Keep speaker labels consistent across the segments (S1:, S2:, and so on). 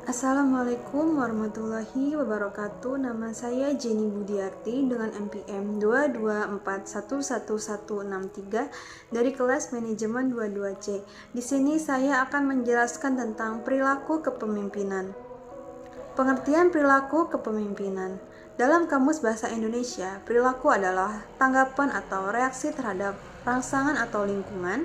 S1: Assalamualaikum warahmatullahi wabarakatuh. Nama saya Jenny Budiarti dengan NPM 224111163 dari kelas manajemen 22C. Di sini saya akan menjelaskan tentang perilaku kepemimpinan. Pengertian perilaku kepemimpinan. Dalam Kamus Bahasa Indonesia, perilaku adalah tanggapan atau reaksi terhadap rangsangan atau lingkungan.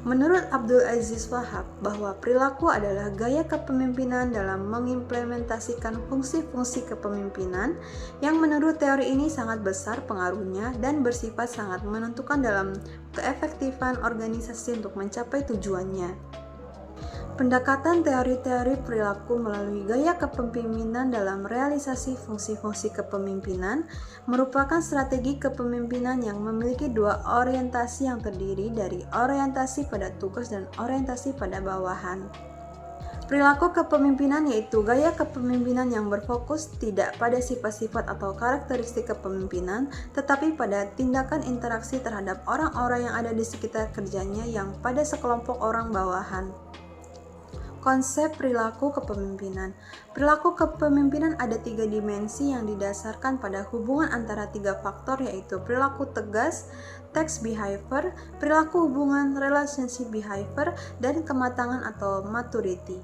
S1: Menurut Abdul Aziz Wahab, bahwa perilaku adalah gaya kepemimpinan dalam mengimplementasikan fungsi-fungsi kepemimpinan yang menurut teori ini sangat besar pengaruhnya dan bersifat sangat menentukan dalam keefektifan organisasi untuk mencapai tujuannya. Pendekatan teori-teori perilaku melalui gaya kepemimpinan dalam realisasi fungsi-fungsi kepemimpinan merupakan strategi kepemimpinan yang memiliki dua orientasi yang terdiri dari orientasi pada tugas dan orientasi pada bawahan. Perilaku kepemimpinan yaitu gaya kepemimpinan yang berfokus tidak pada sifat-sifat atau karakteristik kepemimpinan, tetapi pada tindakan interaksi terhadap orang-orang yang ada di sekitar kerjanya yang pada sekelompok orang bawahan. Konsep perilaku kepemimpinan. Perilaku kepemimpinan ada tiga dimensi yang didasarkan pada hubungan antara tiga faktor, yaitu perilaku tegas, text behavior, perilaku hubungan relationship behavior, dan kematangan atau maturity.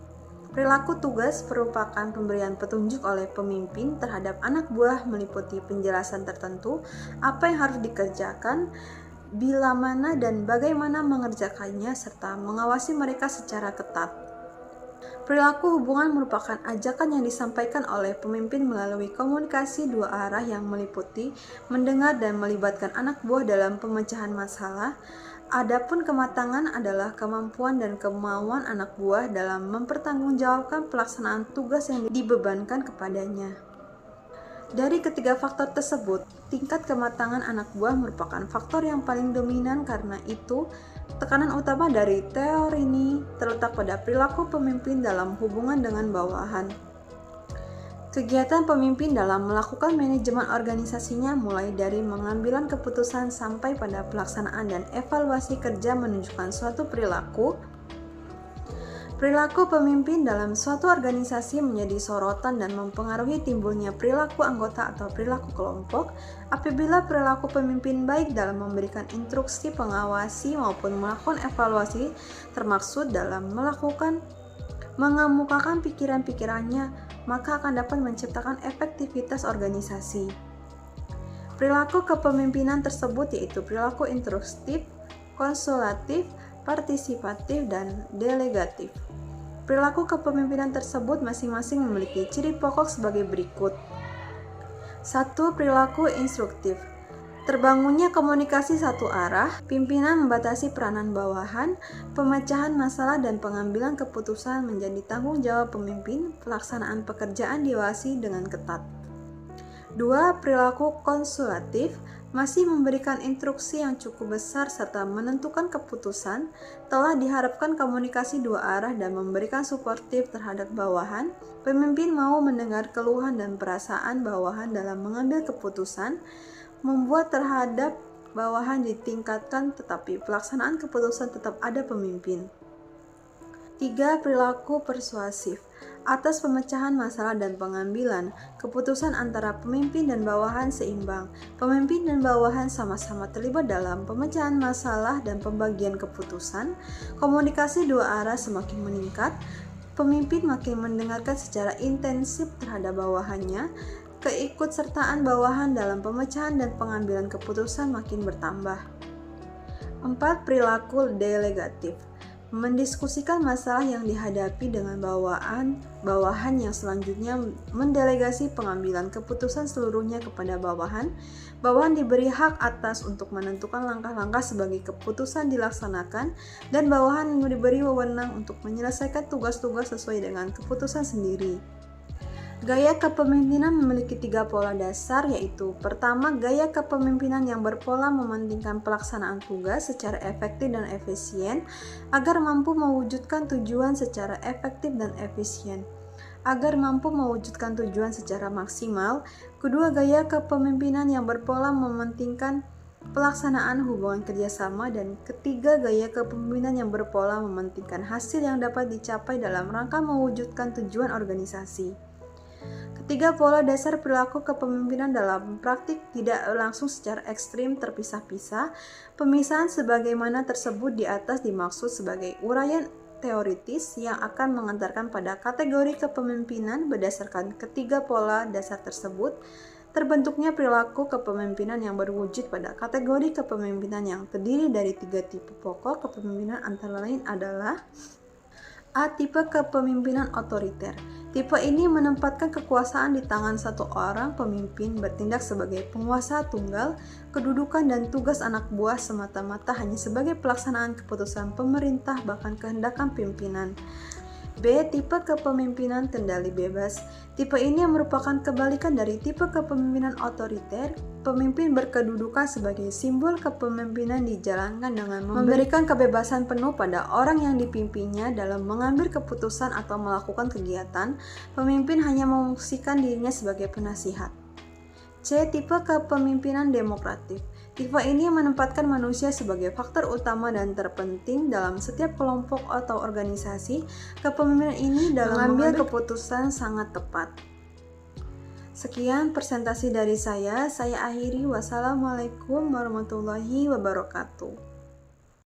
S1: Perilaku tugas merupakan pemberian petunjuk oleh pemimpin terhadap anak buah meliputi penjelasan tertentu apa yang harus dikerjakan, bila mana dan bagaimana mengerjakannya, serta mengawasi mereka secara ketat. Perilaku hubungan merupakan ajakan yang disampaikan oleh pemimpin melalui komunikasi dua arah yang meliputi mendengar dan melibatkan anak buah dalam pemecahan masalah. Adapun kematangan adalah kemampuan dan kemauan anak buah dalam mempertanggungjawabkan pelaksanaan tugas yang dibebankan kepadanya. Dari ketiga faktor tersebut, tingkat kematangan anak buah merupakan faktor yang paling dominan. Karena itu, tekanan utama dari teori ini terletak pada perilaku pemimpin dalam hubungan dengan bawahan. Kegiatan pemimpin dalam melakukan manajemen organisasinya mulai dari pengambilan keputusan sampai pada pelaksanaan dan evaluasi kerja menunjukkan suatu perilaku. Perilaku pemimpin dalam suatu organisasi menjadi sorotan dan mempengaruhi timbulnya perilaku anggota atau perilaku kelompok. Apabila perilaku pemimpin baik dalam memberikan instruksi, mengawasi maupun melakukan evaluasi, termaksud dalam mengemukakan pikiran-pikirannya, maka akan dapat menciptakan efektivitas organisasi. Perilaku kepemimpinan tersebut yaitu perilaku instruktif, konsulatif, partisipatif, dan delegatif. Perilaku kepemimpinan tersebut masing-masing memiliki ciri pokok sebagai berikut. 1. Perilaku instruktif. Terbangunnya komunikasi satu arah, pimpinan membatasi peranan bawahan, pemecahan masalah dan pengambilan keputusan menjadi tanggung jawab pemimpin, pelaksanaan pekerjaan diawasi dengan ketat. 2. Perilaku konsulatif. Masih memberikan instruksi yang cukup besar serta menentukan keputusan, telah diharapkan komunikasi dua arah dan memberikan suportif terhadap bawahan. Pemimpin mau mendengar keluhan dan perasaan bawahan dalam mengambil keputusan, membuat terhadap bawahan ditingkatkan, tetapi pelaksanaan keputusan tetap ada pemimpin. 3. Perilaku persuasif. Atas pemecahan masalah dan pengambilan keputusan antara pemimpin dan bawahan seimbang. Pemimpin dan bawahan sama-sama terlibat dalam pemecahan masalah dan pembagian keputusan. Komunikasi dua arah semakin meningkat. Pemimpin makin mendengarkan secara intensif terhadap bawahannya. Keikutsertaan bawahan dalam pemecahan dan pengambilan keputusan makin bertambah. 4. Perilaku delegatif. Mendiskusikan masalah yang dihadapi dengan bawahan yang selanjutnya mendelegasi pengambilan keputusan seluruhnya kepada bawahan. Bawahan diberi hak atas untuk menentukan langkah-langkah sebagai keputusan dilaksanakan, dan bawahan diberi wewenang untuk menyelesaikan tugas-tugas sesuai dengan keputusan sendiri. Gaya kepemimpinan memiliki tiga pola dasar, yaitu pertama, gaya kepemimpinan yang berpola mementingkan pelaksanaan tugas secara efektif dan efisien agar mampu mewujudkan tujuan secara efektif dan efisien. Agar mampu mewujudkan tujuan secara maksimal. Kedua, gaya kepemimpinan yang berpola mementingkan pelaksanaan hubungan kerjasama, dan ketiga, gaya kepemimpinan yang berpola mementingkan hasil yang dapat dicapai dalam rangka mewujudkan tujuan organisasi. Ketiga pola dasar perilaku kepemimpinan dalam praktik tidak langsung secara ekstrim terpisah-pisah. Pemisahan sebagaimana tersebut di atas dimaksud sebagai uraian teoritis yang akan mengantarkan pada kategori kepemimpinan. Berdasarkan ketiga pola dasar tersebut, terbentuknya perilaku kepemimpinan yang berwujud pada kategori kepemimpinan yang terdiri dari tiga tipe pokok kepemimpinan, antara lain adalah: A. Tipe kepemimpinan otoriter. Tipe ini menempatkan kekuasaan di tangan satu orang pemimpin, bertindak sebagai penguasa tunggal, kedudukan dan tugas anak buah semata-mata hanya sebagai pelaksanaan keputusan pemerintah, bahkan kehendakan pimpinan. B. Tipe kepemimpinan kendali bebas. Tipe ini merupakan kebalikan dari tipe kepemimpinan otoriter. Pemimpin berkedudukan sebagai simbol kepemimpinan dijalankan dengan memberikan kebebasan penuh pada orang yang dipimpinnya dalam mengambil keputusan atau melakukan kegiatan. Pemimpin hanya memfungsikan dirinya sebagai penasihat. C. Tipe kepemimpinan demokratik. Tipe ini menempatkan manusia sebagai faktor utama dan terpenting dalam setiap kelompok atau organisasi. Kepemimpinan ini dalam mengambil keputusan sangat tepat. Sekian presentasi dari saya akhiri. Wassalamualaikum warahmatullahi wabarakatuh.